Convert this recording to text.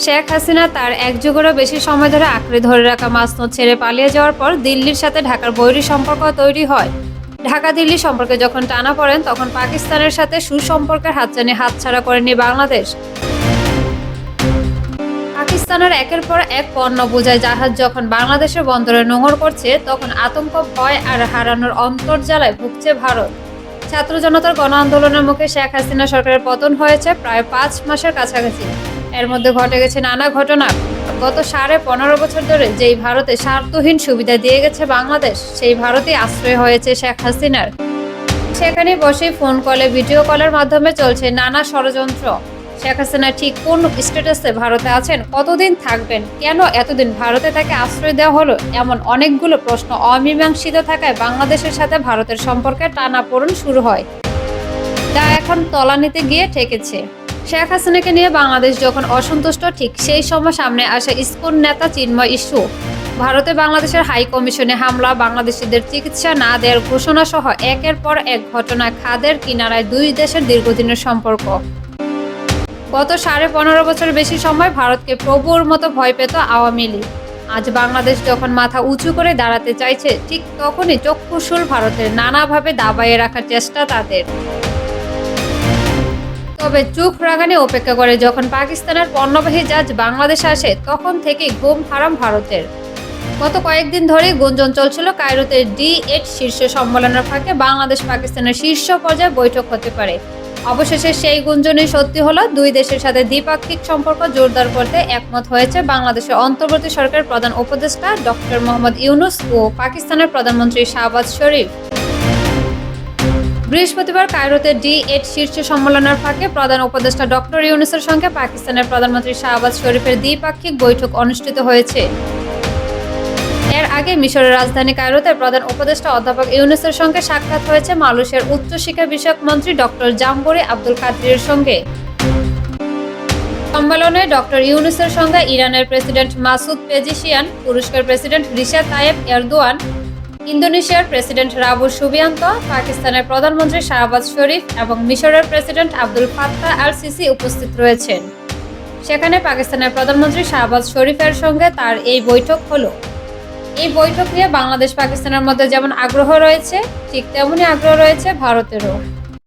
শেখ হাসিনা তার এক যুগেরও বেশি সময় ধরে আঁকড়ে ধরে রাখা মাসনদ ছেড়ে পালিয়ে যাওয়ার পর দিল্লির সাথে ঢাকার বৈরী সম্পর্ক তৈরি হয়। ঢাকা দিল্লি সম্পর্কে যখন টানা পড়েন তখন পাকিস্তানের সাথে সুসম্পর্কের হাতছানি হাতছাড়া করেনি বাংলাদেশ। পাকিস্তানের একের পর এক পণ্য বোঝাই জাহাজ যখন বাংলাদেশের বন্দরে নোঙর করছে তখন আতঙ্ক, ভয় আর হারানোর অন্তর্জালায় ভুগছে ভারত। ছাত্র জনতার গণ আন্দোলনের মুখে শেখ হাসিনা সরকারের পতন হয়েছে প্রায় 5 মাসের কাছাকাছি। এর মধ্যে ঘটে গেছে নানা ঘটনা। গত 15.5 বছর ধরে যেই ভারতে স্বার্থহীন সুবিধা দিয়ে গেছে বাংলাদেশ, সেই ভারতই আশ্রয় হয়েছে শেখ হাসিনার। সেখানে বসেই ফোন কলে, ভিডিও কলের মাধ্যমে চলছে নানা ষড়যন্ত্র। শেখ হাসিনা ঠিক কোন স্ট্যাটাসে ভারতে আছেন, কতদিন থাকবেন, কেন এতদিন ভারতে তাকে আশ্রয় দেওয়া হলো, এমন অনেকগুলো প্রশ্ন অমীমাংসিত থাকায় বাংলাদেশের সাথে ভারতের সম্পর্কে টানাপোড়েন শুরু হয়, যা এখন তলানিতে গিয়ে ঠেকেছে। শেখ হাসিনাকে নিয়ে বাংলাদেশ যখন অসন্তুষ্ট, ঠিক সেই সময় সামনে আসে ইসকন নেতা চিন্ময় ইস্যু। ভারতে বাংলাদেশের হাই কমিশনে হামলা, বাংলাদেশিদের চিকিৎসা না দেওয়ার ঘোষণা সহ একের পর এক ঘটনা খাদের কিনারায় দুই দেশের দীর্ঘদিনের সম্পর্ক। গত 15.5 বছর বেশি সময় ভারতকে প্রভুর মতো ভয় পেত আওয়ামী লীগ। আজ বাংলাদেশ যখন মাথা উঁচু করে দাঁড়াতে চাইছে, ঠিক তখনই চক্ষুশূল ভারতের নানাভাবে দাবাইয়ে রাখার চেষ্টা তাদের। তবে চোখ রাঙানি অপেক্ষা করে যখন পাকিস্তানের পণ্যবাহী জাহাজ বাংলাদেশে আসে, তখন থেকেই ঘুম হারাম ভারতের। গত কয়েকদিন ধরেই গুঞ্জন চলছিল কায়রোতে D8 শীর্ষ সম্মেলনের ফাঁকে বাংলাদেশ পাকিস্তানের শীর্ষ পর্যায়ে বৈঠক হতে পারে। অবশেষে সেই গুঞ্জনই সত্যি হলো। দুই দেশের সাথে দ্বিপাক্ষিক সম্পর্ক জোরদার করতে একমত হয়েছে বাংলাদেশের অন্তর্বর্তী সরকারের প্রধান উপদেষ্টা ডক্টর মোহাম্মদ ইউনূস ও পাকিস্তানের প্রধানমন্ত্রী শাহবাজ শরীফ। বৃহস্পতিবার কায়রোতে D8 শীর্ষ সম্মেলনের ফাঁকে প্রধান উপদেষ্টা ডক্টর ইউনূসের সঙ্গে পাকিস্তানের প্রধানমন্ত্রী শাহবাজ শরীফের দ্বিপাক্ষিক বৈঠক অনুষ্ঠিত হয়েছে। এর আগে মিশরের রাজধানী কায়রোতে প্রধান উপদেষ্টা অধ্যাপক ইউনূসের সঙ্গে সাক্ষাৎ হয়েছে মালয়েশিয়ার উচ্চশিক্ষা বিষয়ক মন্ত্রী ডক্টর জাম্বুরি আব্দুল কাদিরের সঙ্গে। সম্মেলনে ডক্টর ইউনূসের সঙ্গে ইরানের প্রেসিডেন্ট মাসুদ পেজিশিয়ান, তুরস্কের প্রেসিডেন্ট রিসেপ তাইয়েপ এরদোয়ান, ইন্দোনেশিয়ার প্রেসিডেন্ট রাবু সুবিয়ান্ত, পাকিস্তানের প্রধানমন্ত্রী শাহবাজ শরীফ এবং মিশরের president Abdul Fattah al CC উপস্থিত রয়েছেন। সেখানে পাকিস্তানের প্রধানমন্ত্রী শাহবাজ শরীফের সঙ্গে তার এই বৈঠক হলো। এই বৈঠক নিয়ে বাংলাদেশ পাকিস্তানের মধ্যে যেমন আগ্রহ রয়েছে, ঠিক তেমনই আগ্রহ রয়েছে ভারতেরও।